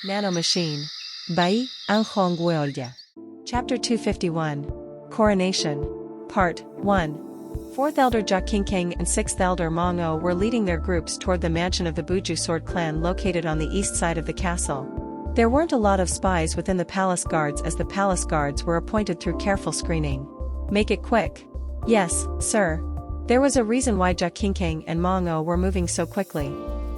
Nano Machine. Bai, Ang Hong Guolja. Chapter 251. Coronation. Part 1. 4th Elder Jia Qinkang and 6th Elder Mong O were leading their groups toward the mansion of the Buju Sword clan located on the east side of the castle. There weren't a lot of spies within the palace guards as the palace guards were appointed through careful screening. Make it quick. Yes, sir. There was a reason why Jia Qinkang and Mong O were moving so quickly.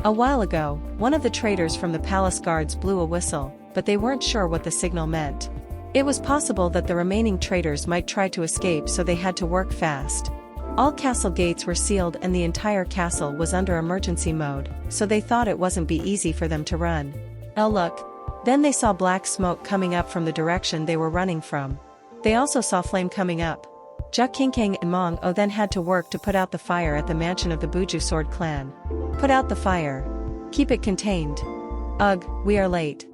A while ago, one of the traders from the palace guards blew a whistle, but they weren't sure what the signal meant. It was possible that the remaining traders might try to escape, so they had to work fast. All castle gates were sealed and the entire castle was under emergency mode, so they thought it wasn't be easy for them to run. Oh look. Then they saw black smoke coming up from the direction they were running from. They also saw flame coming up. Jia Qinkang and Mong O then had to work to put out the fire at the mansion of the Buju Sword clan. Put out the fire. Keep it contained. Ugh, we are late.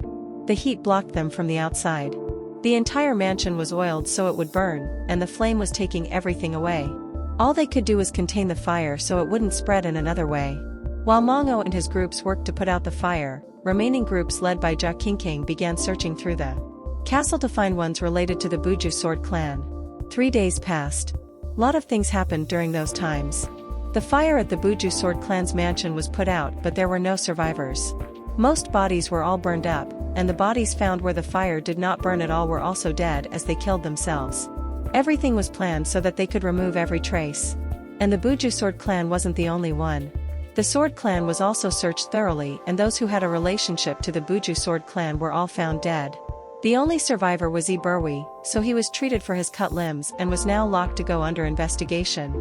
The heat blocked them from the outside. The entire mansion was oiled so it would burn, and the flame was taking everything away. All they could do was contain the fire so it wouldn't spread in another way. While Mong O and his groups worked to put out the fire, remaining groups led by Jia Qinkang began searching through the castle to find ones related to the Buju Sword clan. 3 days passed. Lot of things happened during those times. The fire at the Buju Sword clan's mansion was put out, but there were no survivors. Most bodies were all burned up, and the bodies found where the fire did not burn at all were also dead as they killed themselves. Everything was planned so that they could remove every trace. And the Buju Sword clan wasn't the only one. The Sword clan was also searched thoroughly, and those who had a relationship to the Buju Sword clan were all found dead. The only survivor was Iberwi, so he was treated for his cut limbs and was now locked to go under investigation.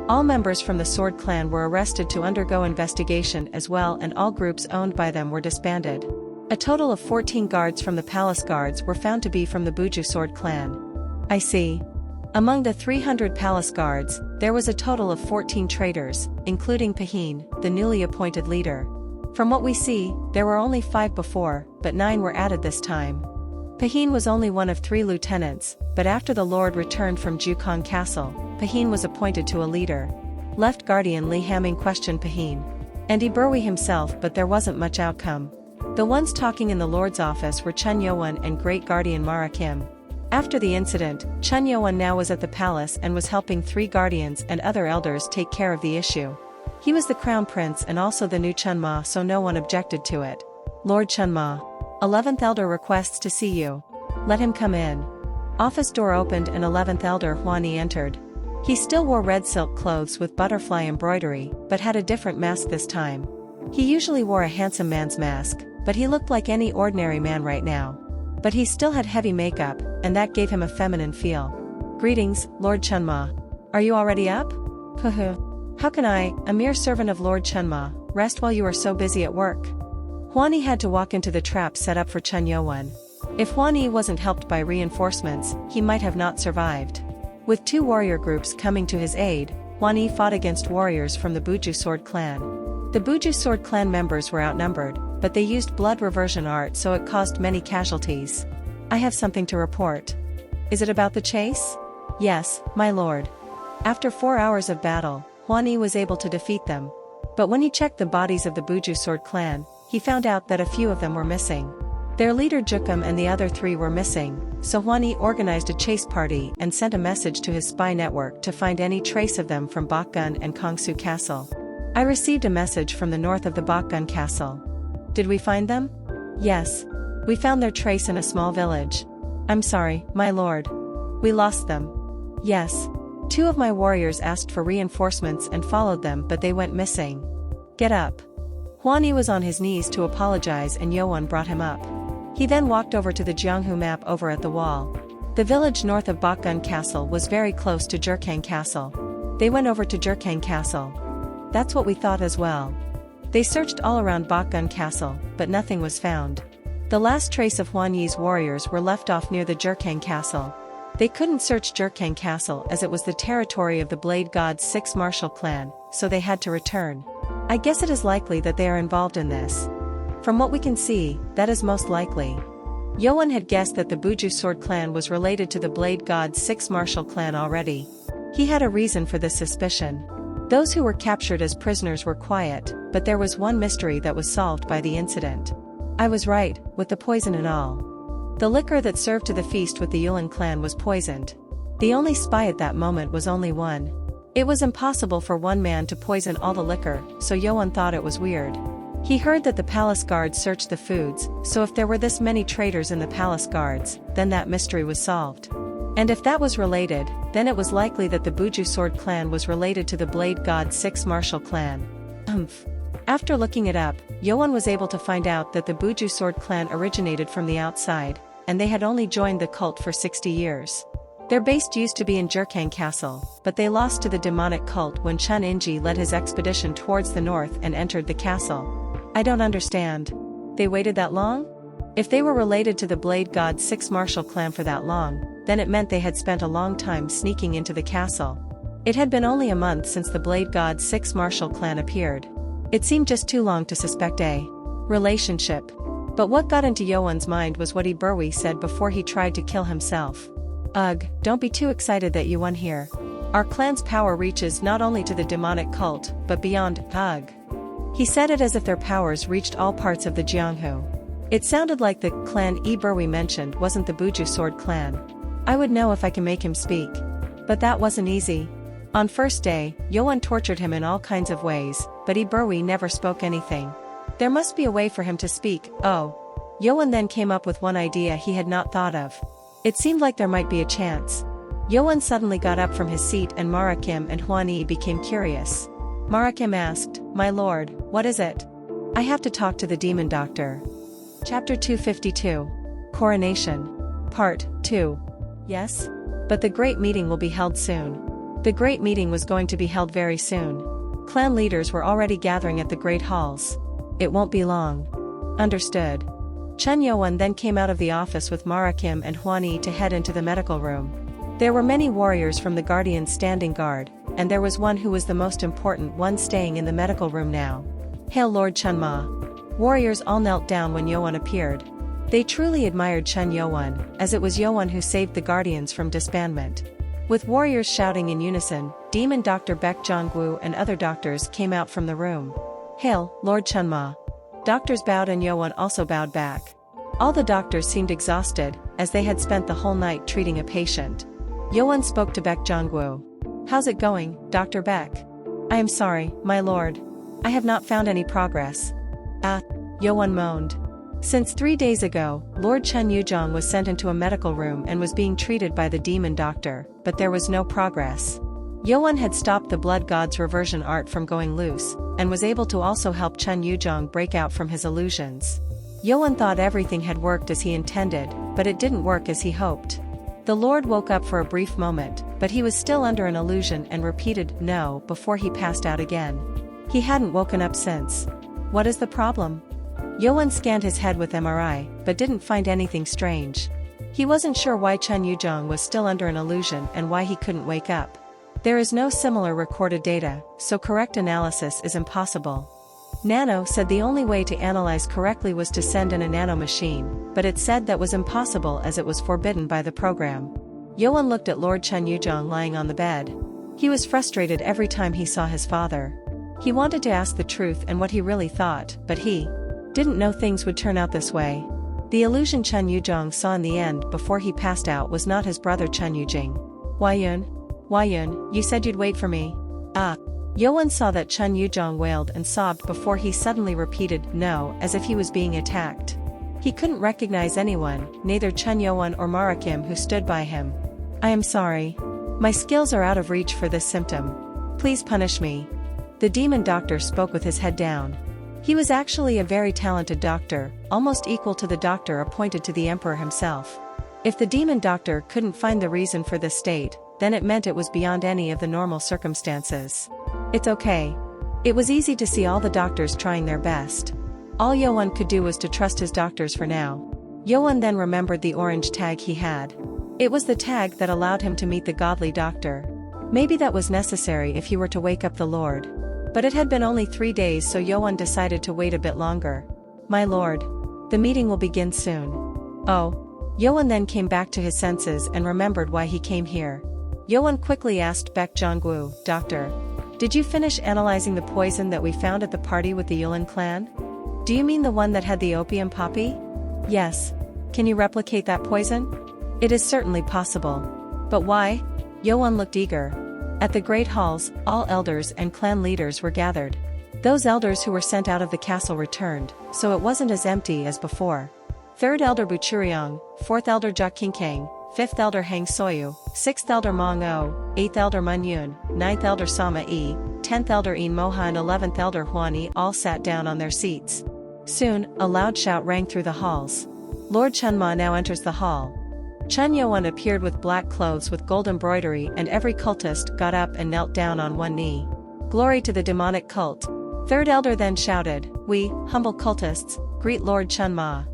All members from the Sword clan were arrested to undergo investigation as well, and all groups owned by them were disbanded. A total of 14 guards from the palace guards were found to be from the Buju Sword clan. I see. Among the 300 palace guards, there was a total of 14 traitors, including Pahin, the newly appointed leader. From what we see, there were only 5 before, but 9 were added this time. Pahin was only one of 3 lieutenants, but after the Lord returned from Jukong Castle, Pahin was appointed to a leader. Left Guardian Li Hamming questioned Pahin and Iberwi himself, but there wasn't much outcome. The ones talking in the Lord's office were Chun Yowan and Great Guardian Mara Kim. After the incident, Chun Yowan now was at the palace and was helping 3 guardians and other elders take care of the issue. He was the crown prince and also the new Chun Ma, so no one objected to it. Lord Chun Ma. 11th Elder requests to see you. Let him come in. Office door opened and 11th Elder Huani entered. He still wore red silk clothes with butterfly embroidery, but had a different mask this time. He usually wore a handsome man's mask, but he looked like any ordinary man right now. But he still had heavy makeup, and that gave him a feminine feel. Greetings, Lord Chun Ma. Are you already up? How can I, a mere servant of Lord Chun Ma, rest while you are so busy at work? Huani had to walk into the trap set up for Chun Yowan. If Huani wasn't helped by reinforcements, he might have not survived. With 2 warrior groups coming to his aid, Huani fought against warriors from the Buju Sword clan. The Buju Sword clan members were outnumbered, but they used blood reversion art, so it caused many casualties. I have something to report. Is it about the chase? Yes, my lord. After 4 hours of battle, Huani was able to defeat them. But when he checked the bodies of the Buju Sword clan, he found out that a few of them were missing. Their leader Jukum and the other 3 were missing, so Huani organized a chase party and sent a message to his spy network to find any trace of them from Bakgun and Kongsu Castle. I received a message from the north of the Bakgun Castle. Did we find them? Yes. We found their trace in a small village. I'm sorry, my lord. We lost them. Yes. 2 of my warriors asked for reinforcements and followed them, but they went missing. Get up. Huani was on his knees to apologize and Yowan brought him up. He then walked over to the Jianghu map over at the wall. The village north of Bakgun Castle was very close to Jurkang Castle. They went over to Jurkang Castle. That's what we thought as well. They searched all around Bakgun Castle, but nothing was found. The last trace of Huani's warriors were left off near the Jurkang Castle. They couldn't search Jurkang Castle as it was the territory of the Blade God's 6 martial clan, so they had to return. I guess it is likely that they are involved in this. From what we can see, that is most likely. Yowan had guessed that the Buju Sword clan was related to the Blade God's 6 martial clan already. He had a reason for this suspicion. Those who were captured as prisoners were quiet, but there was one mystery that was solved by the incident. I was right, with the poison and all. The liquor that served to the feast with the Yulin clan was poisoned. The only spy at that moment was only one. It was impossible for one man to poison all the liquor, so Yoan thought it was weird. He heard that the palace guards searched the foods, so if there were this many traitors in the palace guards, then that mystery was solved. And if that was related, then it was likely that the Buju Sword clan was related to the Blade God 6 Martial clan. After looking it up, Yoan was able to find out that the Buju Sword clan originated from the outside, and they had only joined the cult for 60 years. Their base used to be in Jurkang Castle, but they lost to the demonic cult when Chun Inji led his expedition towards the north and entered the castle. I don't understand. They waited that long? If they were related to the Blade God 6 Martial clan for that long, then it meant they had spent a long time sneaking into the castle. It had been only a month since the Blade God 6 Martial clan appeared. It seemed just too long to suspect a relationship. But what got into Yoan's mind was what Iberwi said before he tried to kill himself. Ugh, don't be too excited that you won here. Our clan's power reaches not only to the demonic cult, but beyond. Ugh. He said it as if their powers reached all parts of the Jianghu. It sounded like the clan Iberwi mentioned wasn't the Buju Sword clan. I would know if I can make him speak. But that wasn't easy. On first day, Yoan tortured him in all kinds of ways, but Iberwi never spoke anything. There must be a way for him to speak. Oh. Yoan then came up with one idea he had not thought of. It seemed like there might be a chance. Yoan suddenly got up from his seat and Marakim and Huani became curious. Marakim asked, "My lord, what is it?" "I have to talk to the demon doctor." Chapter 252. Coronation. Part 2. Yes? But the great meeting will be held soon. The great meeting was going to be held very soon. Clan leaders were already gathering at the great halls. It won't be long. Understood. Chen Yoan then came out of the office with Marakim and Huani to head into the medical room. There were many warriors from the Guardians standing guard, and there was one who was the most important one staying in the medical room now. Hail Lord Chunma. Warriors all knelt down when Yoan appeared. They truly admired Chen Yoan, as it was Yoan who saved the Guardians from disbandment. With warriors shouting in unison, Demon Dr. Baek Jongwoo and other doctors came out from the room. Hail, Lord Chunma. Doctors bowed and Yoan also bowed back. All the doctors seemed exhausted, as they had spent the whole night treating a patient. Yoan spoke to Baek Jongwoo. How's it going, Dr. Baek? I am sorry, my lord. I have not found any progress. Yoan moaned. Since 3 days ago, Lord Chen Yuzhong was sent into a medical room and was being treated by the demon doctor, but there was no progress. Yoan had stopped the blood god's reversion art from going loose, and was able to also help Chen Yuzhong break out from his illusions. Yoan thought everything had worked as he intended, but it didn't work as he hoped. The Lord woke up for a brief moment, but he was still under an illusion and repeated "no" before he passed out again. He hadn't woken up since. What is the problem? Yoan scanned his head with MRI, but didn't find anything strange. He wasn't sure why Chen Yuzhong was still under an illusion and why he couldn't wake up. There is no similar recorded data, so correct analysis is impossible. Nano said the only way to analyze correctly was to send in a nano machine, but it said that was impossible as it was forbidden by the program. Yoan looked at Lord Chen Yuzhong lying on the bed. He was frustrated every time he saw his father. He wanted to ask the truth and what he really thought, but he didn't know things would turn out this way. The illusion Chen Yuzhong saw in the end before he passed out was not his brother Chen Yujing. Huayun, you said you'd wait for me. Yoan saw that Chen Yuzhong wailed and sobbed before he suddenly repeated "no" as if he was being attacked. He couldn't recognize anyone, neither Chen Yoan or Marakim who stood by him. I am sorry. My skills are out of reach for this symptom. Please punish me. The demon doctor spoke with his head down. He was actually a very talented doctor, almost equal to the doctor appointed to the emperor himself. If the demon doctor couldn't find the reason for this state, then it meant it was beyond any of the normal circumstances. It's okay. It was easy to see all the doctors trying their best. All Yoan could do was to trust his doctors for now. Yoan then remembered the orange tag he had. It was the tag that allowed him to meet the godly doctor. Maybe that was necessary if he were to wake up the Lord. But it had been only 3 days, so Yoan decided to wait a bit longer. My lord. The meeting will begin soon. Oh. Yoan then came back to his senses and remembered why he came here. Yoan quickly asked Baek Jongwoo, Doctor, did you finish analyzing the poison that we found at the party with the Yulin clan? Do you mean the one that had the opium poppy? Yes. Can you replicate that poison? It is certainly possible. But why? Yoan looked eager. At the great halls, all elders and clan leaders were gathered. Those elders who were sent out of the castle returned, so it wasn't as empty as before. 3rd Elder Buchuryong, 4th Elder Jakinkang, 5th Elder Hang Soyu, 6th Elder Mong O, 8th Elder Munyun, 9th Elder Sama E, 10th Elder In Moha and 11th Elder Huan E all sat down on their seats. Soon, a loud shout rang through the halls. Lord Chunma now enters the hall. Chun Yoan appeared with black clothes with gold embroidery, and every cultist got up and knelt down on one knee. Glory to the demonic cult. 3rd Elder then shouted, "We, humble cultists, greet Lord Chunma."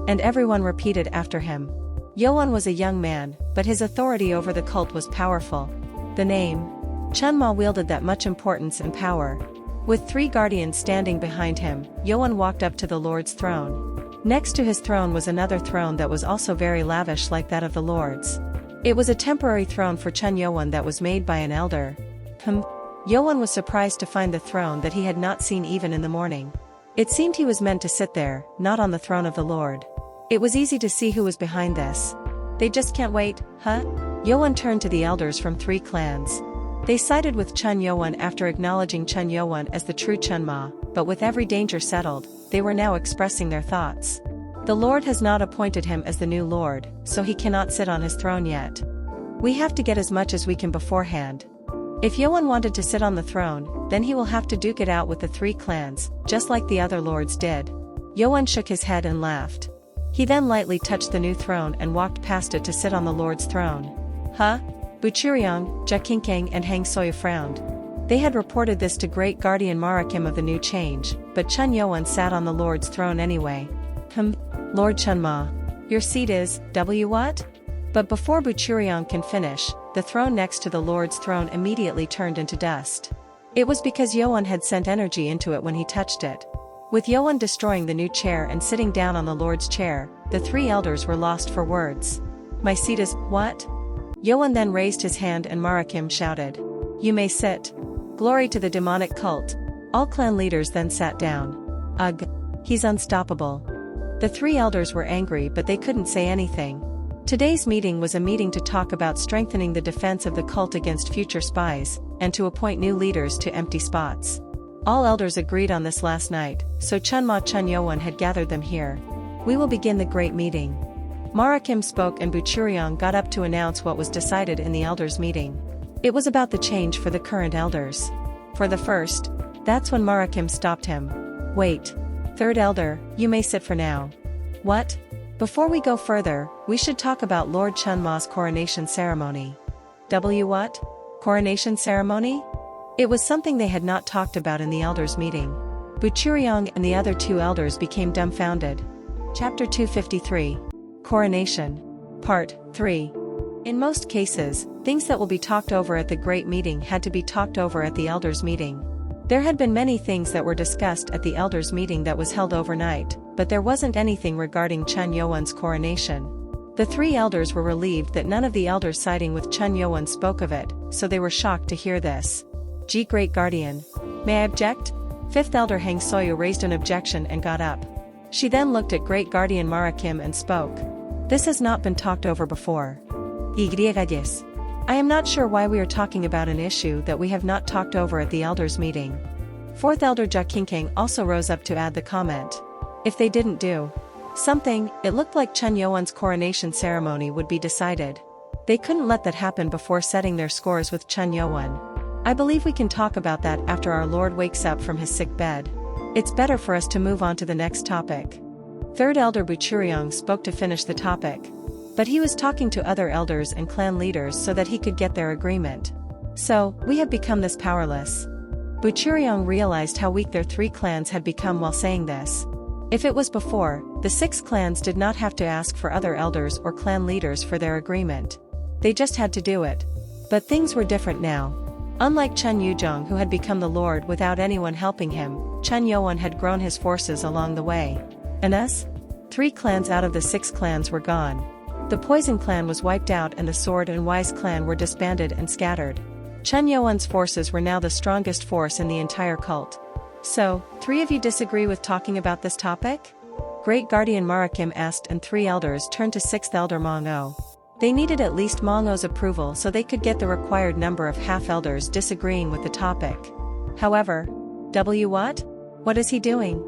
And everyone repeated after him. Yoan was a young man, but his authority over the cult was powerful. The name Chunma wielded that much importance and power. With 3 guardians standing behind him, Yoan walked up to the Lord's throne. Next to his throne was another throne that was also very lavish like that of the Lord's. It was a temporary throne for Chun Yoan that was made by an elder. Yoan was surprised to find the throne that he had not seen even in the morning. It seemed he was meant to sit there, not on the throne of the Lord. It was easy to see who was behind this. They just can't wait, huh? Yoan turned to the elders from 3 clans. They sided with Chun Yoan after acknowledging Chun Yoan as the true Chunma, but with every danger settled, they were now expressing their thoughts. The Lord has not appointed him as the new Lord, so he cannot sit on his throne yet. We have to get as much as we can beforehand. If Yoan wanted to sit on the throne, then he will have to duke it out with the 3 clans, just like the other lords did. Yoan shook his head and laughed. He then lightly touched the new throne and walked past it to sit on the Lord's throne. Huh? Buchuryong, Jakinkang and Hang Soyu frowned. They had reported this to Great Guardian Marakim of the new change, but Chun Yoan sat on the Lord's throne anyway. Lord Chunma. Your seat is, what? But before Buchuryong can finish, the throne next to the Lord's throne immediately turned into dust. It was because Yoan had sent energy into it when he touched it. With Yoan destroying the new chair and sitting down on the Lord's chair, the 3 elders were lost for words. My seat is, what? Yoan then raised his hand and Marakim shouted. You may sit. Glory to the demonic cult. All clan leaders then sat down. Ugh. He's unstoppable. The 3 elders were angry, but they couldn't say anything. Today's meeting was a meeting to talk about strengthening the defense of the cult against future spies, and to appoint new leaders to empty spots. All elders agreed on this last night, so Chunma Chun Yoan had gathered them here. We will begin the great meeting. Marakim spoke and Buchuryong got up to announce what was decided in the elders' meeting. It was about the change for the current elders. For the first, that's when Marakim stopped him. Wait. 3rd Elder, you may sit for now. What? Before we go further, we should talk about Lord Chunma's coronation ceremony. What? Coronation ceremony? It was something they had not talked about in the elders' meeting. Buchuryong and the other 2 elders became dumbfounded. Chapter 253. Coronation. Part 3. In most cases, things that will be talked over at the great meeting had to be talked over at the elders' meeting. There had been many things that were discussed at the elders' meeting that was held overnight, but there wasn't anything regarding Chun Yoan's coronation. The 3 elders were relieved that none of the elders siding with Chun Yoan spoke of it, so they were shocked to hear this. G. Great Guardian. May I object? 5th Elder Hang Soyu raised an objection and got up. She then looked at Great Guardian Marakim and spoke. This has not been talked over before. I am not sure why we are talking about an issue that we have not talked over at the elders' meeting. 4th Elder Jakinkang also rose up to add the comment. If they didn't do something, it looked like Chun Yoan's coronation ceremony would be decided. They couldn't let that happen before setting their scores with Chun Yoan. I believe we can talk about that after our Lord wakes up from his sick bed. It's better for us to move on to the next topic. 3rd Elder Buchuryong spoke to finish the topic. But he was talking to other elders and clan leaders so that he could get their agreement. So, we have become this powerless. Buchuryong realized how weak their 3 clans had become while saying this. If it was before, the 6 clans did not have to ask for other elders or clan leaders for their agreement. They just had to do it. But things were different now. Unlike Chun Yuzhong, who had become the lord without anyone helping him, Chun Yoan had grown his forces along the way. And us? 3 clans out of the 6 clans were gone. The Poison clan was wiped out and the Sword and Wise clan were disbanded and scattered. Chun Yoan's forces were now the strongest force in the entire cult. So, 3 of you disagree with talking about this topic? Great Guardian Marakim asked, and 3 elders turned to 6th Elder Mong-O. They needed at least Mong-O's approval so they could get the required number of half-elders disagreeing with the topic. However, what? What is he doing?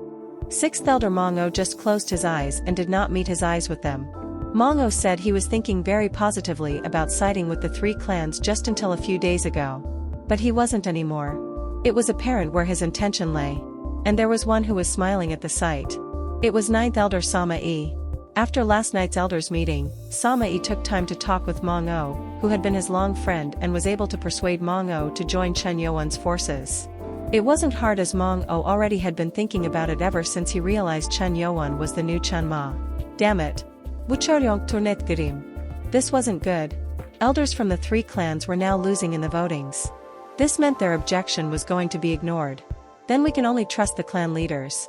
6th Elder Mong-O just closed his eyes and did not meet his eyes with them. Mong-O said he was thinking very positively about siding with the 3 clans just until a few days ago. But he wasn't anymore. It was apparent where his intention lay. And there was one who was smiling at the sight. It was 9th Elder Sama-e. After last night's elders meeting, Sama-e took time to talk with Mong-O, who had been his long friend and was able to persuade Mong-O to join Chen Yuan's forces. It wasn't hard as Mong-O already had been thinking about it ever since he realized Chen Yuan was the new Chen Ma. Damn it. This wasn't good. Elders from the 3 clans were now losing in the votings. This meant their objection was going to be ignored. Then we can only trust the clan leaders.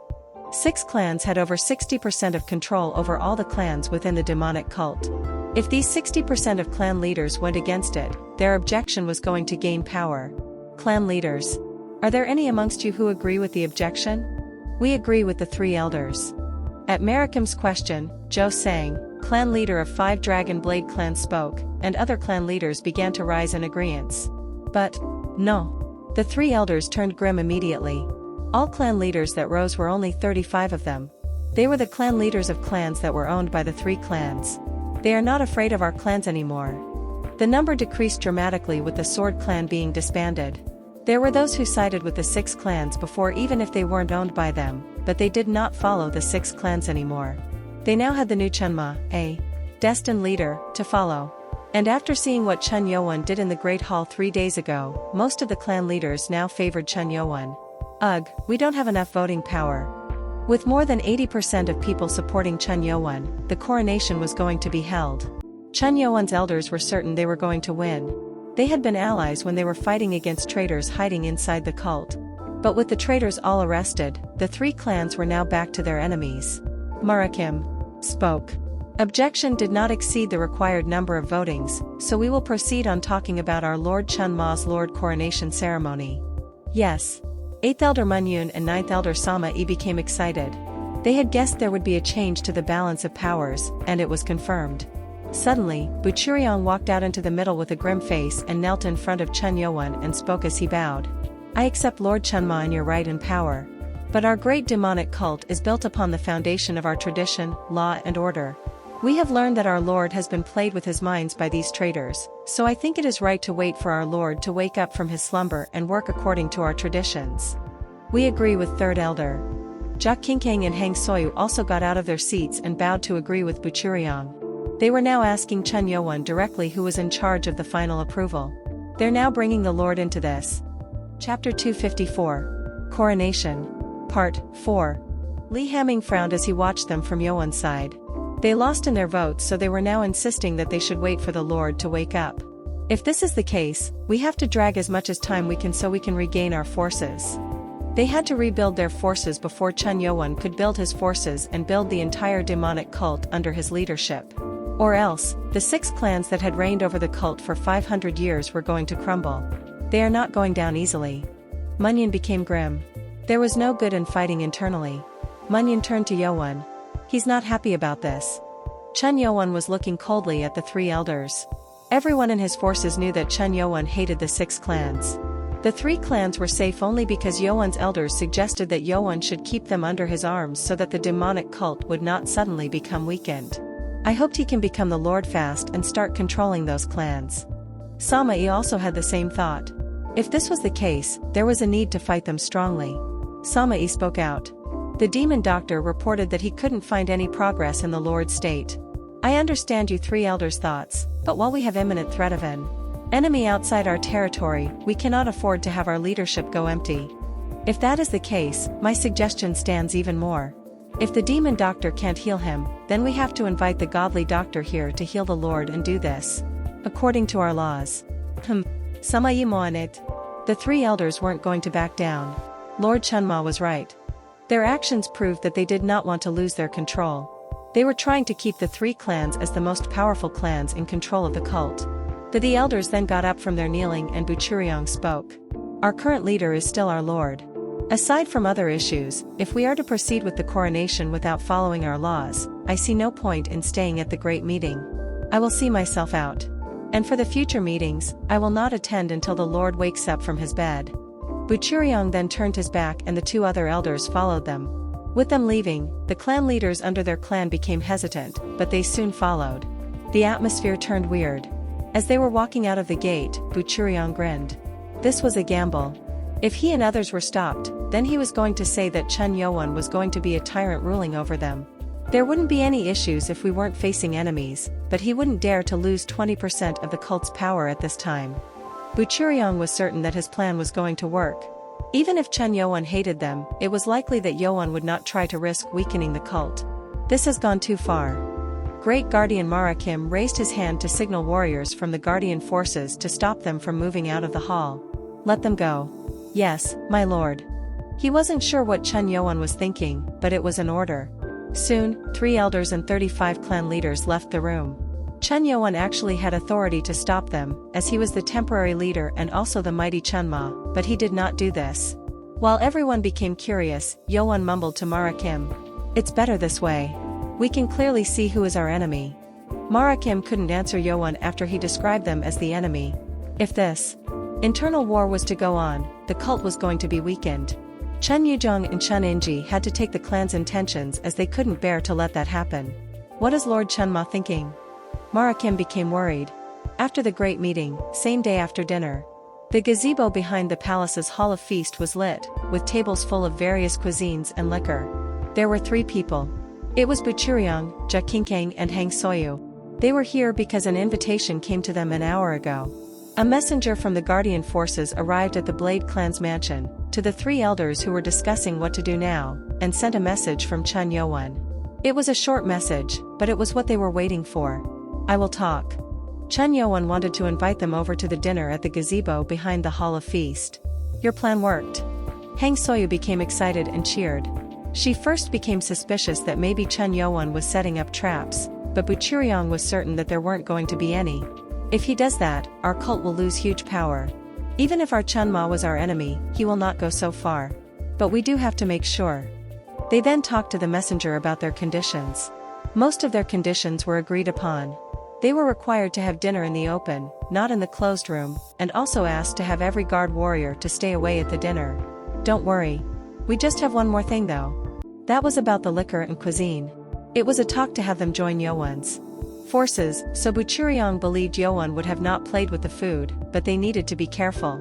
6 clans had over 60% of control over all the clans within the demonic cult. If these 60% of clan leaders went against it, their objection was going to gain power. Clan leaders. Are there any amongst you who agree with the objection? We agree with the 3 elders. At Marikim's question, Zhou Sang, clan leader of 5 Dragon Blade clans, spoke, and other clan leaders began to rise in agreement. But, no. The 3 elders turned grim immediately. All clan leaders that rose were only 35 of them. They were the clan leaders of clans that were owned by the 3 clans. They are not afraid of our clans anymore. The number decreased dramatically with the Sword clan being disbanded. There were those who sided with the 6 clans before even if they weren't owned by them, but they did not follow the 6 clans anymore. They now had the new Chen Ma, a destined leader, to follow. And after seeing what Chen Yuan did in the Great Hall 3 days ago, most of the clan leaders now favored Chen Yuan. Ugh, we don't have enough voting power. With more than 80% of people supporting Chen Yuan, the coronation was going to be held. Chen Yuan's elders were certain they were going to win. They had been allies when they were fighting against traitors hiding inside the cult. But with the traitors all arrested, the 3 clans were now back to their enemies. Marakim spoke. Objection did not exceed the required number of votings, so we will proceed on talking about our Lord Chen Ma's Lord Coronation ceremony. Yes. 8th Elder Munyun and 9th Elder Sama-e became excited. They had guessed there would be a change to the balance of powers, and it was confirmed. Suddenly, Buchuriang walked out into the middle with a grim face and knelt in front of Chen Yuan and spoke as he bowed. I accept Lord Chen Ma in your right and power. But our great demonic cult is built upon the foundation of our tradition, law and order. We have learned that our Lord has been played with his minds by these traitors, so I think it is right to wait for our Lord to wake up from his slumber and work according to our traditions. We agree with 3rd Elder. Jia Qingkang and Hang Soyu also got out of their seats and bowed to agree with Buchuriang. They were now asking Chen Yuan directly who was in charge of the final approval. They're now bringing the Lord into this. Chapter 254. Coronation. Part 4. Li Hamming frowned as he watched them from Yuan's side. They lost in their votes, so they were now insisting that they should wait for the Lord to wake up. If this is the case, we have to drag as much as time we can so we can regain our forces. They had to rebuild their forces before Chen Yuan could build his forces and build the entire demonic cult under his leadership. Or else, the 6 clans that had reigned over the cult for 500 years were going to crumble. They are not going down easily. Munyan became grim. There was no good in fighting internally. Munyan turned to Yuan. He's not happy about this. Chen Yuan was looking coldly at the 3 elders. Everyone in his forces knew that Chen Yuan hated the 6 clans. The 3 clans were safe only because Yuan's elders suggested that Yuan should keep them under his arms so that the demonic cult would not suddenly become weakened. I hoped he can become the Lord fast and start controlling those clans. Sama-e also had the same thought. If this was the case, there was a need to fight them strongly. Sama-e spoke out. The demon doctor reported that he couldn't find any progress in the Lord state. I understand you 3 elders' thoughts, but while we have imminent threat of an enemy outside our territory, we cannot afford to have our leadership go empty. If that is the case, my suggestion stands even more. If the demon doctor can't heal him, then we have to invite the godly doctor here to heal the Lord and do this according to our laws. Sama-e moanet. The 3 elders weren't going to back down. Lord Chenma was right. Their actions proved that they did not want to lose their control. They were trying to keep the 3 clans as the most powerful clans in control of the cult. The elders then got up from their kneeling and Buchuriang spoke. Our current leader is still our lord. Aside from other issues, if we are to proceed with the coronation without following our laws, I see no point in staying at the great meeting. I will see myself out. And for the future meetings, I will not attend until the Lord wakes up from his bed. Buchuryong then turned his back and the two other elders followed them. With them leaving, the clan leaders under their clan became hesitant, but they soon followed. The atmosphere turned weird. As they were walking out of the gate, Buchuryong grinned. This was a gamble. If he and others were stopped, then he was going to say that Chun Yoan was going to be a tyrant ruling over them. There wouldn't be any issues if we weren't facing enemies, but he wouldn't dare to lose 20% of the cult's power at this time. Buchuryong was certain that his plan was going to work. Even if Chun Yoan hated them, it was likely that Yoan would not try to risk weakening the cult. This has gone too far. Great Guardian Marakim raised his hand to signal warriors from the Guardian forces to stop them from moving out of the hall. Let them go. Yes, my lord. He wasn't sure what Chun Yoan was thinking, but it was an order. Soon, 3 elders and 35 clan leaders left the room. Chun Yoan actually had authority to stop them, as he was the temporary leader and also the mighty Chunma, but he did not do this. While everyone became curious, Yoan mumbled to Marakim. It's better this way. We can clearly see who is our enemy. Marakim couldn't answer Yoan after he described them as the enemy. If this internal war was to go on, the cult was going to be weakened. Chun Yujong and Chun Inji had to take the clan's intentions as they couldn't bear to let that happen. What is Lord Chunma thinking? Marakim became worried. After the great meeting, same day after dinner, the gazebo behind the palace's hall of feast was lit, with tables full of various cuisines and liquor. There were 3 people. It was Buchuryong, Ja Kinkang and Hang Soyu. They were here because an invitation came to them an hour ago. A messenger from the Guardian forces arrived at the Blade clan's mansion, to the 3 elders who were discussing what to do now, and sent a message from Chun Yoan. It was a short message, but it was what they were waiting for. I will talk. Chun Yoan wanted to invite them over to the dinner at the gazebo behind the hall of feast. Your plan worked. Hang Soyu became excited and cheered. She first became suspicious that maybe Chun Yoan was setting up traps, but Buchuryong was certain that there weren't going to be any. If he does that, our cult will lose huge power. Even if our Chunma was our enemy, he will not go so far. But we do have to make sure. They then talked to the messenger about their conditions. Most of their conditions were agreed upon. They were required to have dinner in the open, not in the closed room, and also asked to have every guard warrior to stay away at the dinner. Don't worry. We just have one more thing though. That was about the liquor and cuisine. It was a talk to have them join Yoan's forces, so Buchuryong believed Yoan would have not played with the food, but they needed to be careful.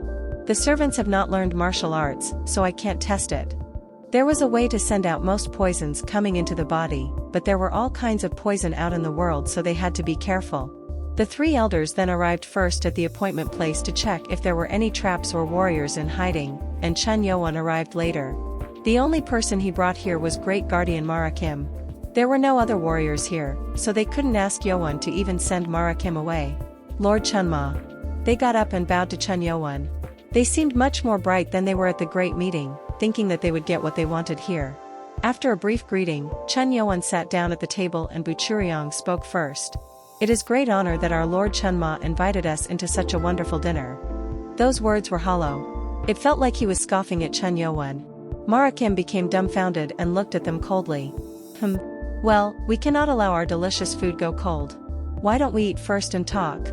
The servants have not learned martial arts, so I can't test it. There was a way to send out most poisons coming into the body, but there were all kinds of poison out in the world, so they had to be careful. The 3 elders then arrived first at the appointment place to check if there were any traps or warriors in hiding, and Chun Yoan arrived later. The only person he brought here was Great Guardian Marakim. There were no other warriors here, so they couldn't ask Yoan to even send Marakim away. Lord Chunma. They got up and bowed to Chun Yoan. They seemed much more bright than they were at the great meeting, thinking that they would get what they wanted here. After a brief greeting, Chun Yoan sat down at the table and Buchuryong spoke first. It is great honor that our Lord Chunma invited us into such a wonderful dinner. Those words were hollow. It felt like he was scoffing at Chun Yoan. Marakim became dumbfounded and looked at them coldly. Well, we cannot allow our delicious food go cold. Why don't we eat first and talk?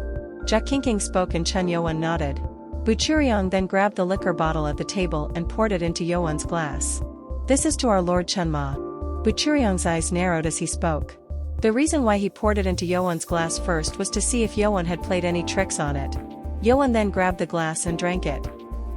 Ja Kinkang spoke and Chun Yoan nodded. Buchuryong then grabbed the liquor bottle at the table and poured it into Yoan's glass. This is to our Lord Chunma. Buchuryong's eyes narrowed as he spoke. The reason why he poured it into Yoan's glass first was to see if Yoan had played any tricks on it. Yoan then grabbed the glass and drank it.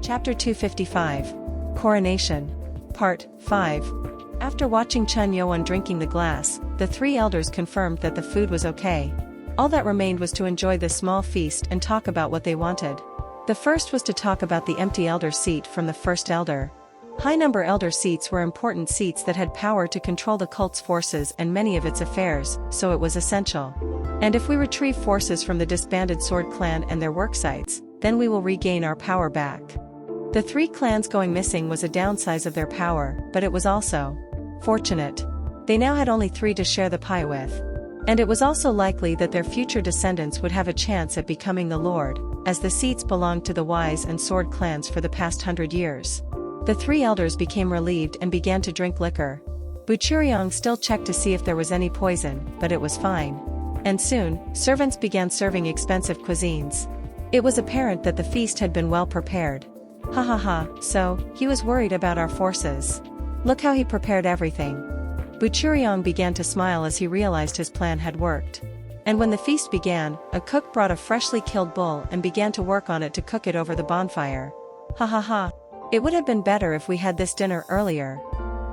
Chapter 255. Coronation. Part 5. After watching Chun Yoan drinking the glass, the 3 elders confirmed that the food was okay. All that remained was to enjoy this small feast and talk about what they wanted. The first was to talk about the empty elder seat from the first elder. High-number elder seats were important seats that had power to control the cult's forces and many of its affairs, so it was essential. And if we retrieve forces from the disbanded Sword Clan and their worksites, then we will regain our power back. The 3 clans going missing was a downsize of their power, but it was also fortunate. They now had only 3 to share the pie with. And it was also likely that their future descendants would have a chance at becoming the Lord, as the seats belonged to the Wise and Sword clans for the past 100 years. The three elders became relieved and began to drink liquor. Buchuryong still checked to see if there was any poison, but it was fine. And soon, servants began serving expensive cuisines. It was apparent that the feast had been well prepared. Ha ha ha, so, he was worried about our forces. Look how he prepared everything. Buchuryong began to smile as he realized his plan had worked. And when the feast began, a cook brought a freshly killed bull and began to work on it to cook it over the bonfire. Ha ha ha. It would have been better if we had this dinner earlier.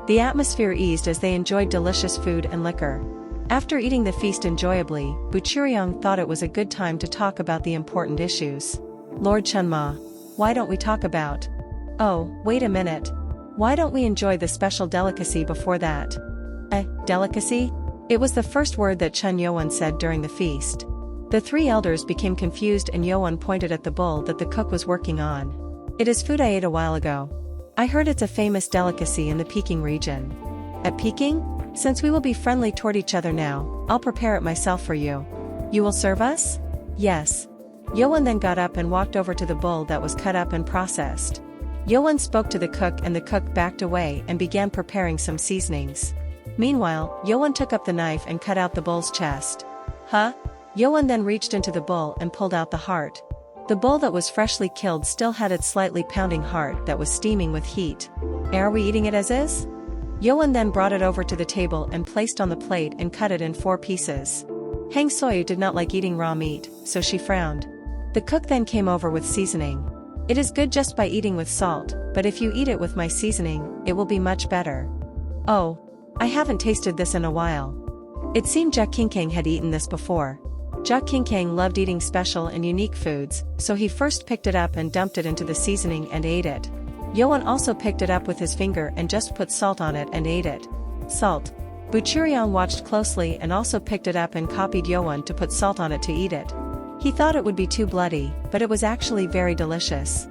The atmosphere eased as they enjoyed delicious food and liquor. After eating the feast enjoyably, Buchuryong thought it was a good time to talk about the important issues. Lord Chunma, why don't we talk about? Oh, wait a minute. Why don't we enjoy the special delicacy before that? Delicacy? It was the first word that Chun Yoan said during the feast. The three elders became confused and Yoan pointed at the bull that the cook was working on. It is food I ate a while ago. I heard it's a famous delicacy in the Peking region. At Peking? Since we will be friendly toward each other now, I'll prepare it myself for you. You will serve us? Yes. Yoan then got up and walked over to the bull that was cut up and processed. Yoan spoke to the cook and the cook backed away and began preparing some seasonings. Meanwhile, Yoan took up the knife and cut out the bull's chest. Huh? Yoan then reached into the bull and pulled out the heart. The bull that was freshly killed still had its slightly pounding heart that was steaming with heat. Are we eating it as is? Yoan then brought it over to the table and placed on the plate and cut it in 4 pieces. Hang Soyu did not like eating raw meat, so she frowned. The cook then came over with seasoning. It is good just by eating with salt, but if you eat it with my seasoning, it will be much better. Oh, I haven't tasted this in a while. It seemed Jia Qinkang had eaten this before. Jia Qinkang loved eating special and unique foods, so he first picked it up and dumped it into the seasoning and ate it. Yoan also picked it up with his finger and just put salt on it and ate it. Salt. Buchuryong watched closely and also picked it up and copied Yoan to put salt on it to eat it. He thought it would be too bloody, but it was actually very delicious.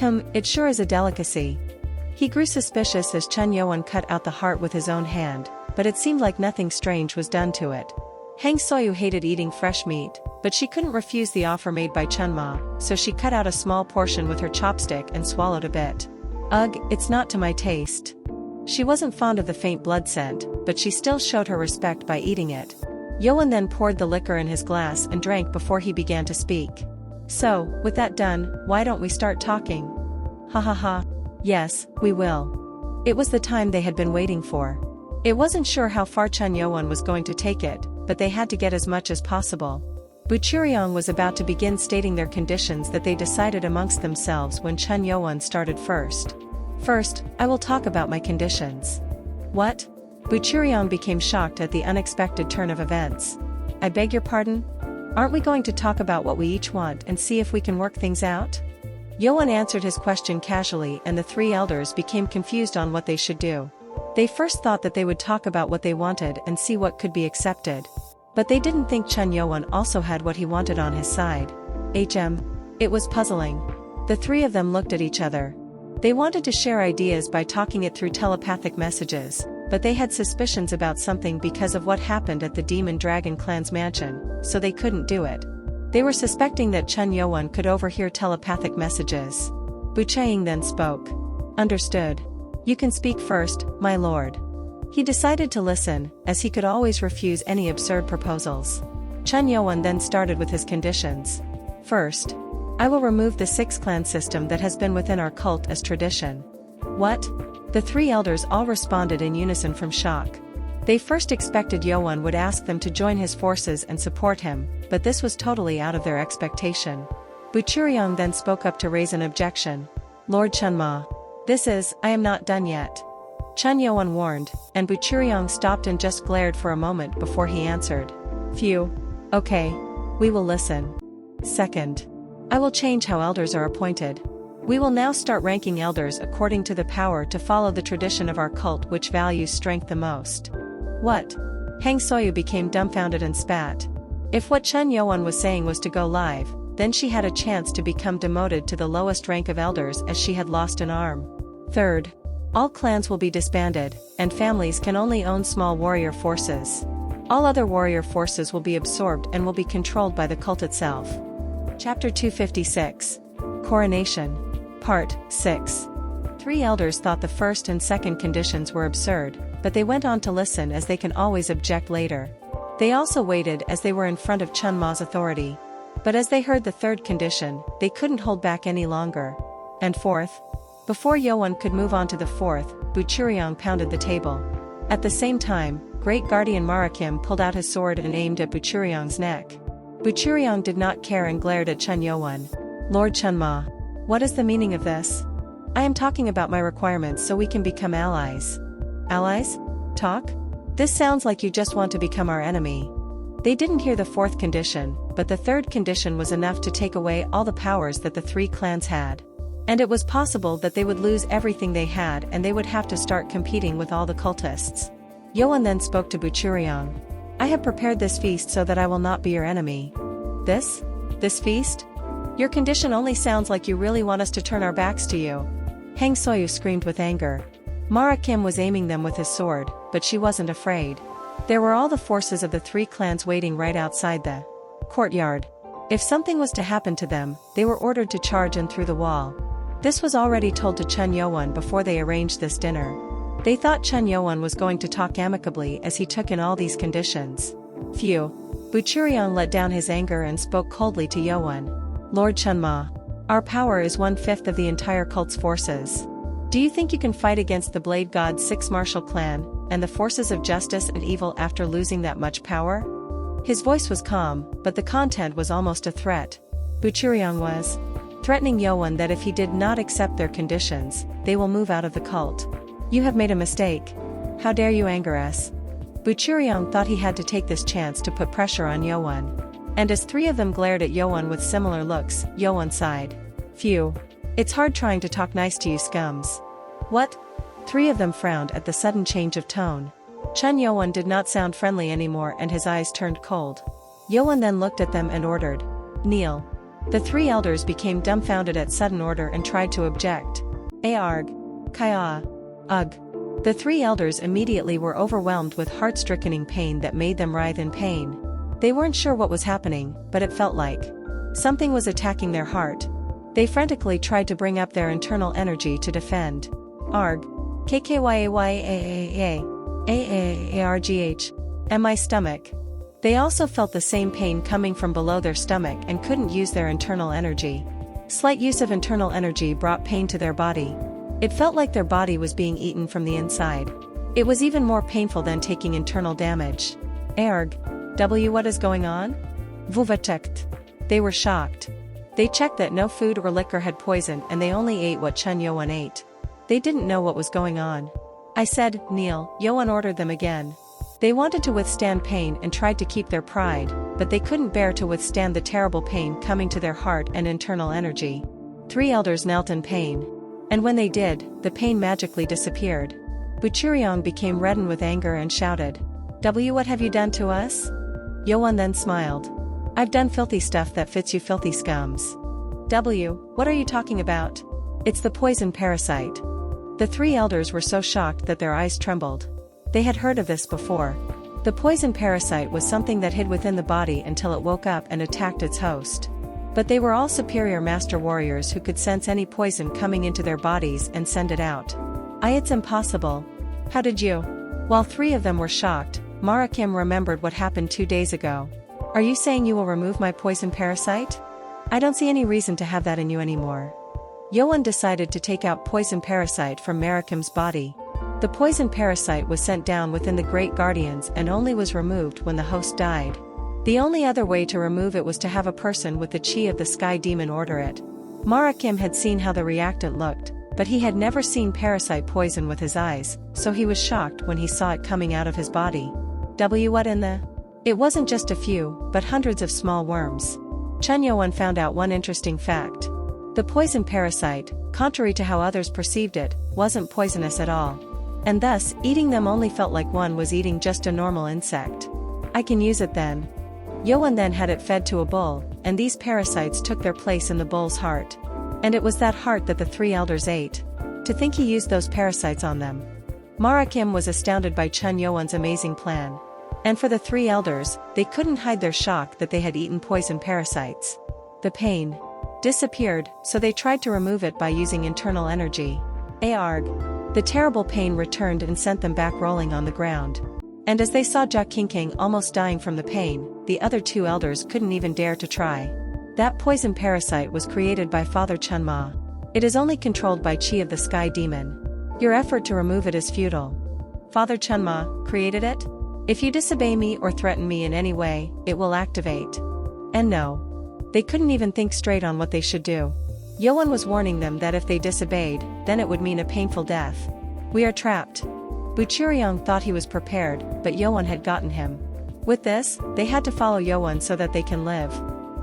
It sure is a delicacy. He grew suspicious as Chun Yoan cut out the heart with his own hand, but it seemed like nothing strange was done to it. Hang Soyu hated eating fresh meat, but she couldn't refuse the offer made by Chun Ma, so she cut out a small portion with her chopstick and swallowed a bit. Ugh, it's not to my taste. She wasn't fond of the faint blood scent, but she still showed her respect by eating it. Yoan then poured the liquor in his glass and drank before he began to speak. So, with that done, why don't we start talking? Ha ha ha. Yes, we will. It was the time they had been waiting for. It wasn't sure how far Chun Yoan was going to take it, but they had to get as much as possible. Buchuryong was about to begin stating their conditions that they decided amongst themselves when Chun Yoan started first. First, I will talk about my conditions. What? Buchuryong became shocked at the unexpected turn of events. I beg your pardon? Aren't we going to talk about what we each want and see if we can work things out? Yoan answered his question casually and the 3 elders became confused on what they should do. They first thought that they would talk about what they wanted and see what could be accepted. But they didn't think Chun Yoan also had what he wanted on his side. It was puzzling. The 3 of them looked at each other. They wanted to share ideas by talking it through telepathic messages, but they had suspicions about something because of what happened at the Demon Dragon clan's mansion, so they couldn't do it. They were suspecting that Chun Yoan could overhear telepathic messages. Buchuryong then spoke. Understood. You can speak first, my lord. He decided to listen, as he could always refuse any absurd proposals. Chun Yoan then started with his conditions. First, I will remove the 6-clan system that has been within our cult as tradition. What? The 3 elders all responded in unison from shock. They first expected Yoan would ask them to join his forces and support him, but this was totally out of their expectation. Buchuryong then spoke up to raise an objection. Lord Chunma. I am not done yet. Chun Yoan warned, and Buchuryong stopped and just glared for a moment before he answered. Phew. Okay. We will listen. Second, I will change how elders are appointed. We will now start ranking elders according to the power to follow the tradition of our cult which values strength the most. What? Hang Soyu became dumbfounded and spat. If what Chun Yoan was saying was to go live, then she had a chance to become demoted to the lowest rank of elders as she had lost an arm. Third, all clans will be disbanded, and families can only own small warrior forces. All other warrior forces will be absorbed and will be controlled by the cult itself. Chapter 256. Coronation. Part 6. three elders thought the first and second conditions were absurd, but they went on to listen as they can always object later. They also waited as they were in front of Chun Ma's authority. But as they heard the third condition, they couldn't hold back any longer. And fourth? Before Yoan could move on to the fourth, Buchuryong pounded the table. At the same time, Great Guardian Marakim pulled out his sword and aimed at Buchuryong's neck. Buchuryong did not care and glared at Chun Yoan. Lord Chun Ma, what is the meaning of this? I am talking about my requirements so we can become allies. Allies? Talk? This sounds like you just want to become our enemy. They didn't hear the fourth condition, but the third condition was enough to take away all the powers that the three clans had. And it was possible that they would lose everything they had and they would have to start competing with all the cultists. Yoan then spoke to Buchuryong. I have prepared this feast so that I will not be your enemy. This feast? Your condition only sounds like you really want us to turn our backs to you. Hang Soyu screamed with anger. Mara Kim was aiming them with his sword, but she wasn't afraid. There were all the forces of the three clans waiting right outside the courtyard. If something was to happen to them, they were ordered to charge in through the wall. This was already told to Chun Yoan before they arranged this dinner. They thought Chun Yoan was going to talk amicably as he took in all these conditions. Phew. Buchuryong let down his anger and spoke coldly to Yoan. Lord Chun Ma, our power is 1/5 of the entire cult's forces. Do you think you can fight against the Blade God's 6 martial clan, and the forces of justice and evil after losing that much power? His voice was calm, but the content was almost a threat. Buchuryong was threatening Yoan that if he did not accept their conditions, they will move out of the cult. You have made a mistake. How dare you anger us? Buchuryong thought he had to take this chance to put pressure on Yoan. And as three of them glared at Yoan with similar looks, Yoan sighed. Phew. It's hard trying to talk nice to you scums. What? Three of them frowned at the sudden change of tone. Chun Yoan did not sound friendly anymore and his eyes turned cold. Yoan then looked at them and ordered. Kneel. The three elders became dumbfounded at sudden order and tried to object. Arg. Kaya. Ugh. The three elders immediately were overwhelmed with heart-stricken pain that made them writhe in pain. They weren't sure what was happening, but it felt like something was attacking their heart. They frantically tried to bring up their internal energy to defend. Arg. KKYAYAAAAARGH. And my stomach. They also felt the same pain coming from below their stomach and couldn't use their internal energy. Slight use of internal energy brought pain to their body. It felt like their body was being eaten from the inside. It was even more painful than taking internal damage. Arg. What is going on? Vuva checked. They were shocked. They checked that no food or liquor had poison and they only ate what Chun Yoan ate. They didn't know what was going on. I said, kneel, Yoan ordered them again. They wanted to withstand pain and tried to keep their pride, but they couldn't bear to withstand the terrible pain coming to their heart and internal energy. Three elders knelt in pain. And when they did, the pain magically disappeared. Buchuryong became reddened with anger and shouted. What have you done to us? Yoan then smiled. I've done filthy stuff that fits you filthy scums. What are you talking about? It's the poison parasite. The three elders were so shocked that their eyes trembled. They had heard of this before. The poison parasite was something that hid within the body until it woke up and attacked its host. But they were all superior master warriors who could sense any poison coming into their bodies and send it out. It's impossible. How did you? While three of them were shocked, Marakim remembered what happened 2 days ago. Are you saying you will remove my poison parasite? I don't see any reason to have that in you anymore. Yoan decided to take out poison parasite from Marakim's body. The poison parasite was sent down within the Great Guardians and only was removed when the host died. The only other way to remove it was to have a person with the chi of the sky demon order it. Marakim had seen how the reactant looked, but he had never seen parasite poison with his eyes, so he was shocked when he saw it coming out of his body. What in the? It wasn't just a few, but hundreds of small worms. Chun Yoan found out one interesting fact. The poison parasite, contrary to how others perceived it, wasn't poisonous at all. And thus, eating them only felt like one was eating just a normal insect. I can use it then. Yoan then had it fed to a bull, and these parasites took their place in the bull's heart. And it was that heart that the three elders ate. To think he used those parasites on them. Marakim was astounded by Chun Yoan's amazing plan. And for the three elders, they couldn't hide their shock that they had eaten poison parasites. The pain disappeared, so they tried to remove it by using internal energy. Arg. The terrible pain returned and sent them back rolling on the ground. And as they saw Ja King almost dying from the pain, the other two elders couldn't even dare to try. That poison parasite was created by Father Chunma. It is only controlled by Chi of the Sky Demon. Your effort to remove it is futile. Father Chunma created it? If you disobey me or threaten me in any way, it will activate. And no. They couldn't even think straight on what they should do. Yoan was warning them that if they disobeyed, then it would mean a painful death. We are trapped. Buchuriong thought he was prepared, but Yoan had gotten him. With this, they had to follow Yoan so that they can live.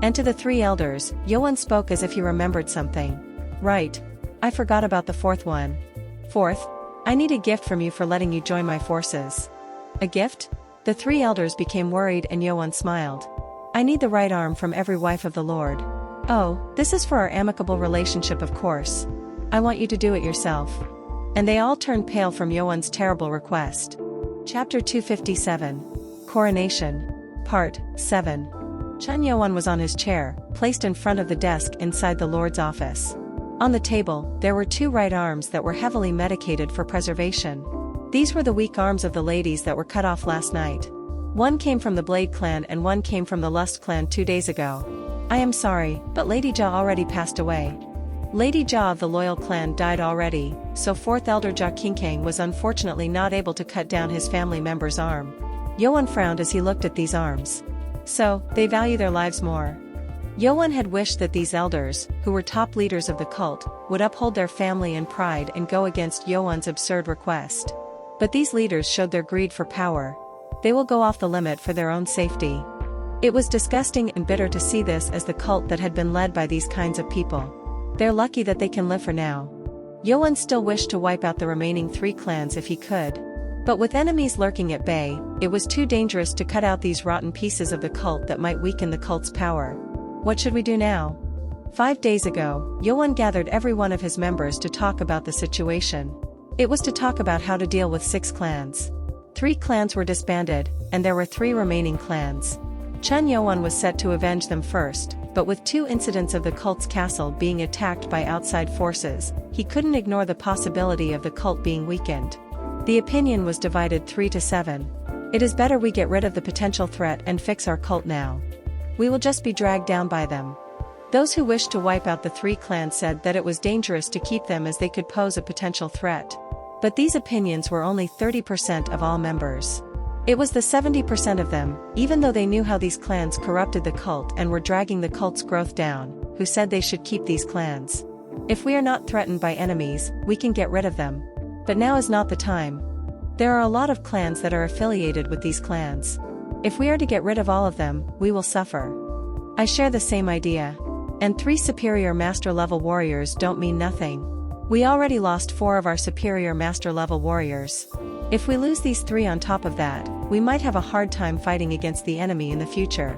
And to the three elders, Yoan spoke as if he remembered something. Right. I forgot about the fourth one. Fourth, I need a gift from you for letting you join my forces. A gift? The three elders became worried and Yoan smiled. I need the right arm from every wife of the Lord. Oh, this is for our amicable relationship, of course. I want you to do it yourself. And they all turned pale from Yoan's terrible request. Chapter 257. Coronation. Part 7. Chun Yoan was on his chair, placed in front of the desk inside the Lord's office. On the table, there were two right arms that were heavily medicated for preservation. These were the weak arms of the ladies that were cut off last night. One came from the Blade clan and one came from the Lust clan 2 days ago. I am sorry, but Lady Ja already passed away. Lady Ja of the Loyal clan died already, so 4th Elder Ja King was unfortunately not able to cut down his family member's arm. Yoan frowned as he looked at these arms. So, they value their lives more. Yoan had wished that these elders, who were top leaders of the cult, would uphold their family and pride and go against Yoan's absurd request. But these leaders showed their greed for power. They will go off the limit for their own safety. It was disgusting and bitter to see this as the cult that had been led by these kinds of people. They're lucky that they can live for now. Yoan still wished to wipe out the remaining 3 clans if he could. But with enemies lurking at bay, it was too dangerous to cut out these rotten pieces of the cult that might weaken the cult's power. What should we do now? 5 days ago, Yoan gathered every one of his members to talk about the situation. It was to talk about how to deal with 6 clans. 3 clans were disbanded, and there were 3 remaining clans. Chun Yoan was set to avenge them first, but with 2 incidents of the cult's castle being attacked by outside forces, he couldn't ignore the possibility of the cult being weakened. The opinion was divided 3 to 7. It is better we get rid of the potential threat and fix our cult now. We will just be dragged down by them. Those who wished to wipe out the 3 clans said that it was dangerous to keep them as they could pose a potential threat. But these opinions were only 30% of all members. It was the 70% of them, even though they knew how these clans corrupted the cult and were dragging the cult's growth down, who said they should keep these clans. If we are not threatened by enemies, we can get rid of them. But now is not the time. There are a lot of clans that are affiliated with these clans. If we are to get rid of all of them, we will suffer. I share the same idea. And 3 superior master level warriors don't mean nothing. We already lost 4 of our superior master level warriors. If we lose these 3 on top of that, we might have a hard time fighting against the enemy in the future.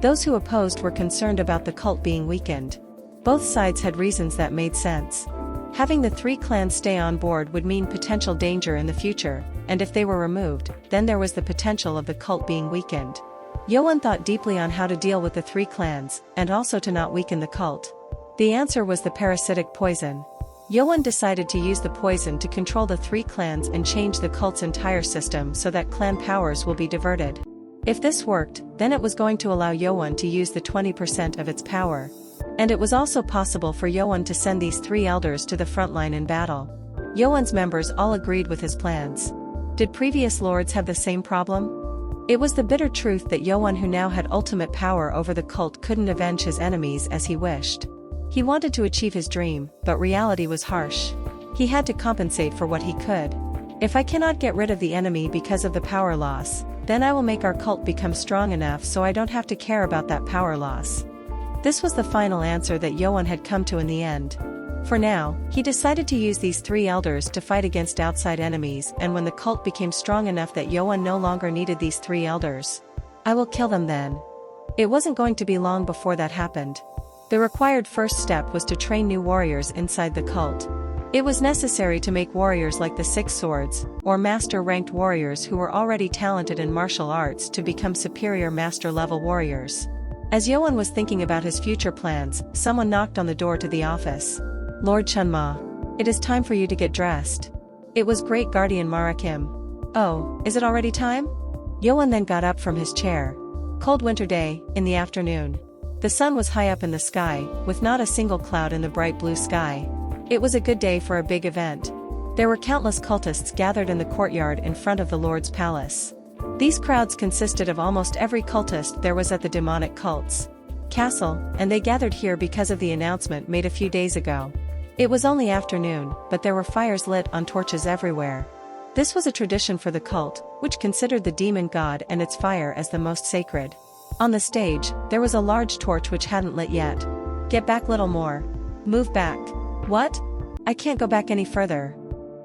Those who opposed were concerned about the cult being weakened. Both sides had reasons that made sense. Having the 3 clans stay on board would mean potential danger in the future, and if they were removed, then there was the potential of the cult being weakened. Yoan thought deeply on how to deal with the 3 clans, and also to not weaken the cult. The answer was the parasitic poison. Yoan decided to use the poison to control the 3 clans and change the cult's entire system so that clan powers will be diverted. If this worked, then it was going to allow Yoan to use the 20% of its power. And it was also possible for Yoan to send these 3 elders to the front line in battle. Yoan's members all agreed with his plans. Did previous lords have the same problem? It was the bitter truth that Yoan, who now had ultimate power over the cult, couldn't avenge his enemies as he wished. He wanted to achieve his dream, but reality was harsh. He had to compensate for what he could. If I cannot get rid of the enemy because of the power loss, then I will make our cult become strong enough so I don't have to care about that power loss. This was the final answer that Yoan had come to in the end. For now, he decided to use these 3 elders to fight against outside enemies, and when the cult became strong enough that Yoan no longer needed these 3 elders, I will kill them then. It wasn't going to be long before that happened. The required first step was to train new warriors inside the cult. It was necessary to make warriors like the 6 swords, or master-ranked warriors who were already talented in martial arts to become superior master-level warriors. As Yoan was thinking about his future plans, someone knocked on the door to the office. Lord Chunma. it is time for you to get dressed. It was Great Guardian Marakim. Oh, is it already time? Yoan then got up from his chair. Cold winter day, in the afternoon. The sun was high up in the sky, with not a single cloud in the bright blue sky. It was a good day for a big event. There were countless cultists gathered in the courtyard in front of the Lord's palace. These crowds consisted of almost every cultist there was at the demonic cult's castle, and they gathered here because of the announcement made a few days ago. It was only afternoon, but there were fires lit on torches everywhere. This was a tradition for the cult, which considered the demon god and its fire as the most sacred. On the stage, there was a large torch which hadn't lit yet. Get back, little more. Move back. What? I can't go back any further.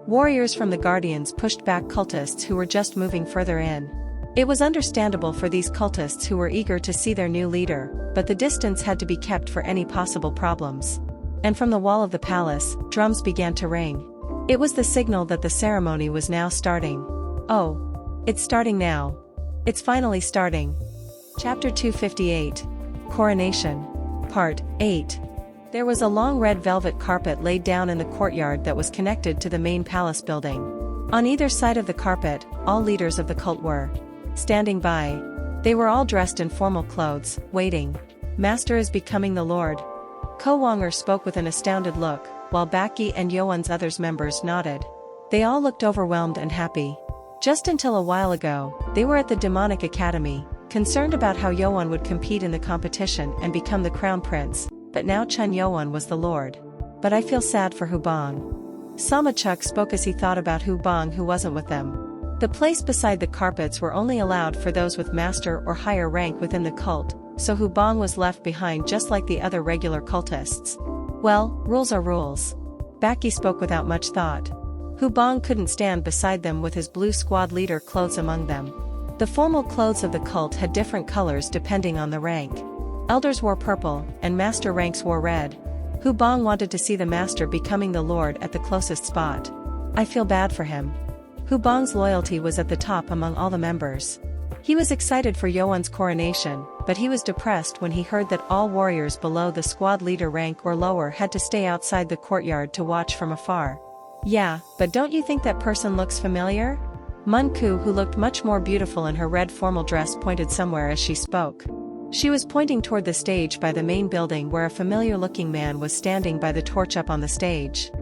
Warriors from the Guardians pushed back cultists who were just moving further in. It was understandable for these cultists who were eager to see their new leader, but the distance had to be kept for any possible problems. And from the wall of the palace, drums began to ring. It was the signal that the ceremony was now starting. Oh. It's starting now. It's finally starting. Chapter 258. Coronation. Part 8. There was a long red velvet carpet laid down in the courtyard that was connected to the main palace building. On either side of the carpet, all leaders of the cult were standing by. They were all dressed in formal clothes, waiting. Master is becoming the Lord. Ko Wonger spoke with an astounded look, while Baki and Yoan's other members nodded. They all looked overwhelmed and happy. Just until a while ago, they were at the Demonic Academy, concerned about how Yoan would compete in the competition and become the crown prince, but now Chun Yoan was the Lord. But I feel sad for Hubong. Samachuk spoke as he thought about Hubong who wasn't with them. The place beside the carpets were only allowed for those with master or higher rank within the cult, so Hubong was left behind just like the other regular cultists. Well, rules are rules. Baki spoke without much thought. Hubong couldn't stand beside them with his blue squad leader clothes among them. The formal clothes of the cult had different colors depending on the rank. Elders wore purple, and master ranks wore red. Hubong wanted to see the master becoming the Lord at the closest spot. I feel bad for him. Hubong's loyalty was at the top among all the members. He was excited for Yoan's coronation, but he was depressed when he heard that all warriors below the squad leader rank or lower had to stay outside the courtyard to watch from afar. Yeah, but don't you think that person looks familiar? Munku, who looked much more beautiful in her red formal dress, pointed somewhere as she spoke. She was pointing toward the stage by the main building where a familiar-looking man was standing by the torch up on the stage.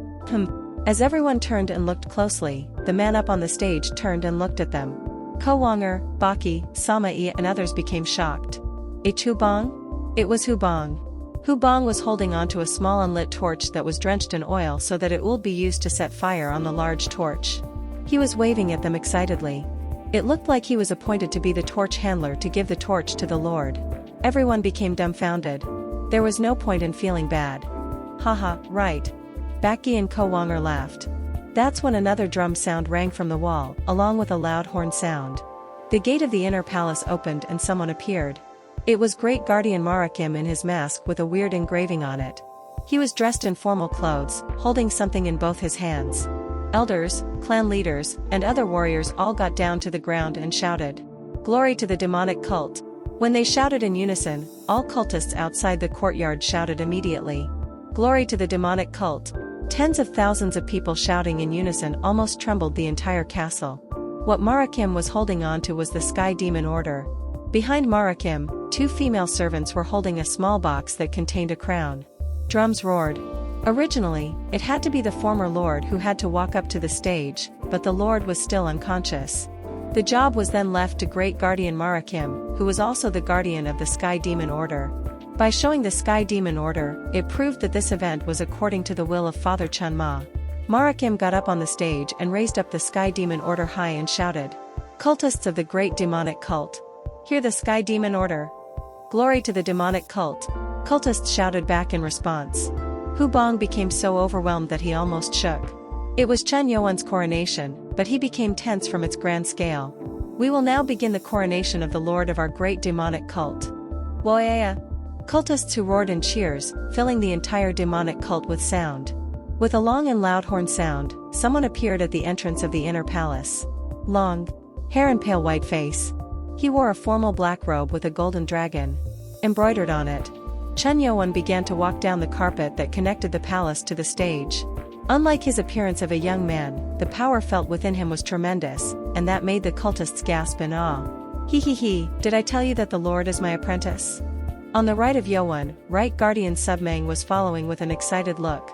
As everyone turned and looked closely, the man up on the stage turned and looked at them. Ko Wonger, Baki, Samai and others became shocked. It's Hubong? It was Hubong. Hubong was holding onto a small unlit torch that was drenched in oil so that it would be used to set fire on the large torch. He was waving at them excitedly. It looked like he was appointed to be the torch handler to give the torch to the Lord. Everyone became dumbfounded. There was no point in feeling bad. Haha, right. Baki and Ko Wonger laughed. That's when another drum sound rang from the wall, along with a loud horn sound. The gate of the inner palace opened and someone appeared. It was Great Guardian Marakim in his mask with a weird engraving on it. He was dressed in formal clothes, holding something in both his hands. Elders, clan leaders, and other warriors all got down to the ground and shouted, "Glory to the demonic cult!" When they shouted in unison, all cultists outside the courtyard shouted immediately, "Glory to the demonic cult!" Tens of thousands of people shouting in unison almost trembled the entire castle. What Marakim was holding on to was the Sky Demon Order. Behind Marakim, two female servants were holding a small box that contained a crown. Drums roared. Originally, it had to be the former Lord who had to walk up to the stage, but the Lord was still unconscious. The job was then left to Great Guardian Marakim, who was also the guardian of the Sky Demon Order. By showing the Sky Demon Order, it proved that this event was according to the will of Father Chun Ma. Marakim got up on the stage and raised up the Sky Demon Order high and shouted, "Cultists of the great demonic cult! Hear the Sky Demon Order! Glory to the demonic cult!" Cultists shouted back in response. Hubong became so overwhelmed that he almost shook. It was Chun Yoan's coronation, but he became tense from its grand scale. We will now begin the coronation of the Lord of our great demonic cult. Woea! Cultists who roared in cheers, filling the entire demonic cult with sound. With a long and loud horn sound, someone appeared at the entrance of the inner palace. Long hair and pale white face. He wore a formal black robe with a golden dragon embroidered on it. Chun Yoan began to walk down the carpet that connected the palace to the stage. Unlike his appearance of a young man, the power felt within him was tremendous, and that made the cultists gasp in awe. He, did I tell you that the Lord is my apprentice? On the right of Yoan, right guardian Submang was following with an excited look.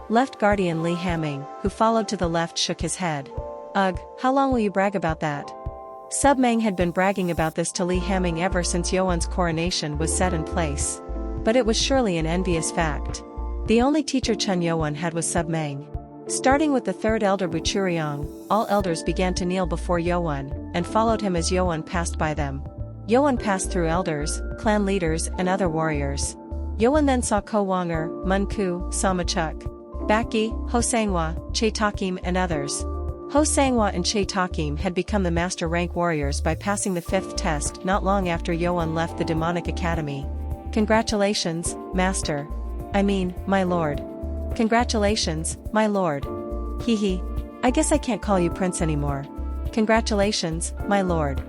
Left guardian Li Hamming, who followed to the left, shook his head. Ugh, how long will you brag about that? Submang had been bragging about this to Li Hamming ever since Yoan's coronation was set in place. But it was surely an envious fact. The only teacher Chen Yoan had was Submang. Starting with the third elder Buchuriang, all elders began to kneel before Yoan, and followed him as Yoan passed by them. Yoan passed through elders, clan leaders, and other warriors. Yoan then saw Ko Wanger, Munku, Samachuk, Baki, Ho Sangwa, Che Takim, and others. Ho Sangwa and Che Takim had become the master rank warriors by passing the 5th test not long after Yoan left the demonic academy. Congratulations, master. My lord. Congratulations, my lord. I guess I can't call you prince anymore. Congratulations, my lord.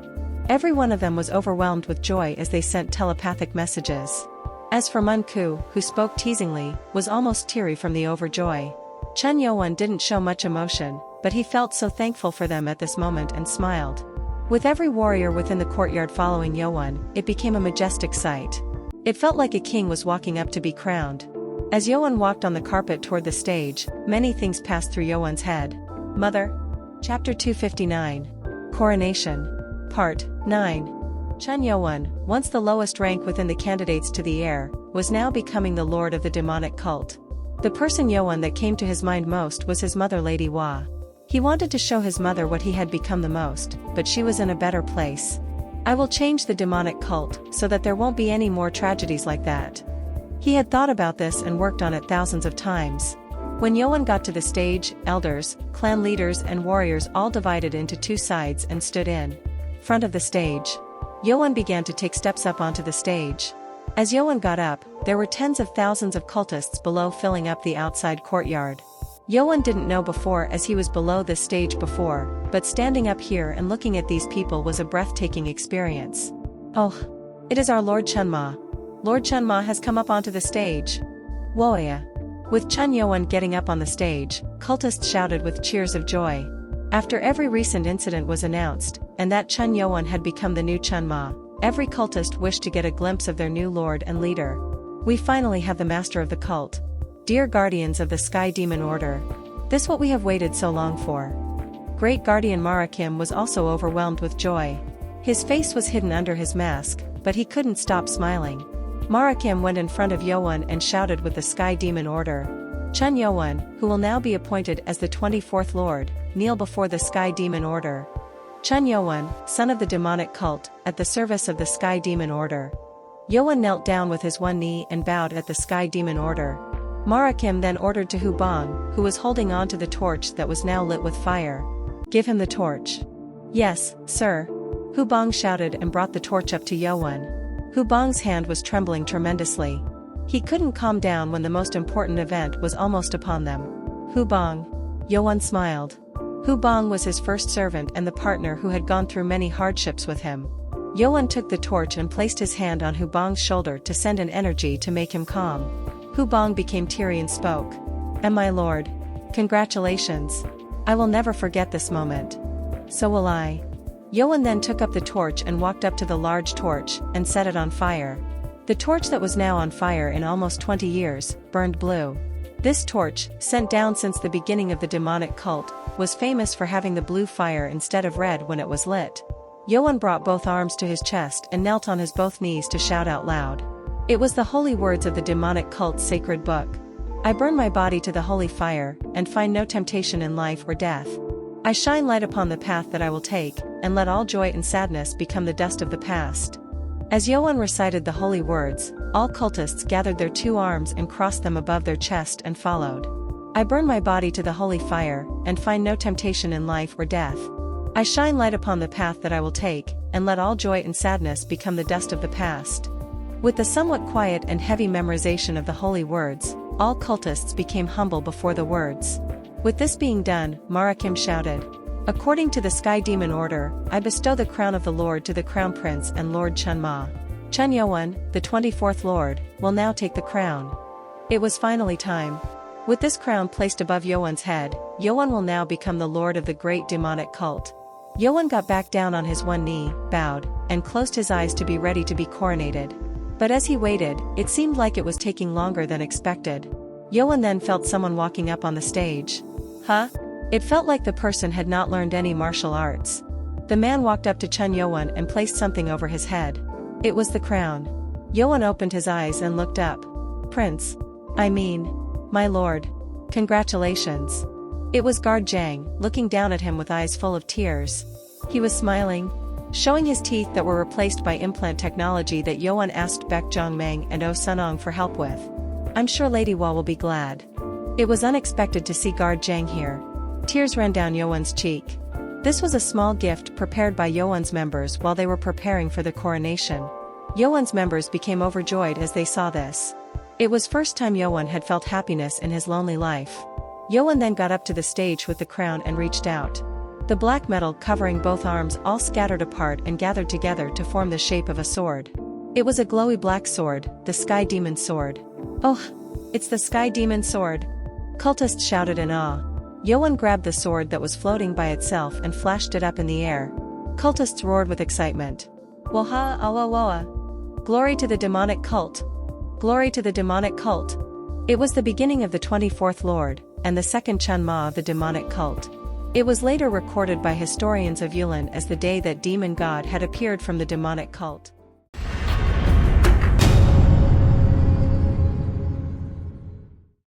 Every one of them was overwhelmed with joy as they sent telepathic messages. As for Munku, who spoke teasingly, was almost teary from the overjoy. Chen Yoan didn't show much emotion, but he felt so thankful for them at this moment and smiled. With every warrior within the courtyard following Yoan, it became a majestic sight. It felt like a king was walking up to be crowned. As Yoan walked on the carpet toward the stage, many things passed through Yoan's head. Mother. Chapter 259. Coronation. Part 9. Chen Yoan, once the lowest rank within the candidates to the heir, was now becoming the lord of the demonic cult. The person Yoan that came to his mind most was his mother Lady Hua. He wanted to show his mother what he had become the most, but she was in a better place. I will change the demonic cult so that there won't be any more tragedies like that. He had thought about this and worked on it thousands of times. When Yoan got to the stage, elders, clan leaders and warriors all divided into two sides and stood in front of the stage. Yoan began to take steps up onto the stage. As Yoan got up, there were tens of thousands of cultists below filling up the outside courtyard. Yoan didn't know before as he was below this stage before, but standing up here and looking at these people was a breathtaking experience. Oh! It is our Lord Chenma. Lord Chenma has come up onto the stage. Woya! With Chen Yoan getting up on the stage, cultists shouted with cheers of joy. After every recent incident was announced, and that Chen Yoan had become the new Chenma, every cultist wished to get a glimpse of their new lord and leader. We finally have the master of the cult. Dear guardians of the Sky Demon Order. This what we have waited so long for. Great Guardian Marakim was also overwhelmed with joy. His face was hidden under his mask, but he couldn't stop smiling. Marakim went in front of Yoan and shouted with the Sky Demon Order. Chen Yoan, who will now be appointed as the 24th Lord, kneel before the Sky Demon Order. Chen Yoan, son of the demonic cult, at the service of the Sky Demon Order. Yoan knelt down with his one knee and bowed at the Sky Demon Order. Marakim then ordered to Hubong, who was holding on to the torch that was now lit with fire. Give him the torch. Yes, sir. Hubong shouted and brought the torch up to Yoan. Hubong's hand was trembling tremendously. He couldn't calm down when the most important event was almost upon them. Hubong. Yoan smiled. Hubong was his first servant and the partner who had gone through many hardships with him. Yoan took the torch and placed his hand on Hubong's shoulder to send an energy to make him calm. Hubong became teary and spoke. And my lord. Congratulations. I will never forget this moment. So will I. Yoan then took up the torch and walked up to the large torch and set it on fire. The torch that was now on fire in almost 20 years, burned blue. This torch, sent down since the beginning of the demonic cult, was famous for having the blue fire instead of red when it was lit. Yoan brought both arms to his chest and knelt on his both knees to shout out loud. It was the holy words of the demonic cult's sacred book. I burn my body to the holy fire, and find no temptation in life or death. I shine light upon the path that I will take, and let all joy and sadness become the dust of the past. As Yoan recited the holy words, all cultists gathered their two arms and crossed them above their chest and followed. I burn my body to the holy fire, and find no temptation in life or death. I shine light upon the path that I will take, and let all joy and sadness become the dust of the past. With the somewhat quiet and heavy memorization of the holy words, all cultists became humble before the words. With this being done, Marakim shouted. According to the Sky Demon Order, I bestow the crown of the Lord to the Crown Prince and Lord Chenma. Chen Yoan, the 24th Lord, will now take the crown. It was finally time. With this crown placed above Yoan's head, Yoan will now become the lord of the great demonic cult. Yoan got back down on his one knee, bowed, and closed his eyes to be ready to be coronated. But as he waited, it seemed like it was taking longer than expected. Yoan then felt someone walking up on the stage. Huh? It felt like the person had not learned any martial arts. The man walked up to Chun Yoan and placed something over his head. It was the crown. Yoan opened his eyes and looked up. Prince. My lord. Congratulations. It was Guard Zhang, looking down at him with eyes full of tears. He was smiling, showing his teeth that were replaced by implant technology that Yoan asked Baek Zhongmeng and Oh Sunong for help with. I'm sure Lady Hua will be glad. It was unexpected to see Guard Zhang here. Tears ran down Yoan's cheek. This was a small gift prepared by Yoan's members while they were preparing for the coronation. Yoan's members became overjoyed as they saw this. It was first time Yoan had felt happiness in his lonely life. Yoan then got up to the stage with the crown and reached out. The black metal covering both arms all scattered apart and gathered together to form the shape of a sword. It was a glowy black sword, the Sky Demon Sword. Oh, it's the Sky Demon Sword! Cultists shouted in awe. Yoan grabbed the sword that was floating by itself and flashed it up in the air. Cultists roared with excitement. Waha awa wawa! Glory to the demonic cult! Glory to the demonic cult! It was the beginning of the 24th Lord, and the second Chun Ma of the demonic cult. It was later recorded by historians of Yulin as the day that demon god had appeared from the demonic cult.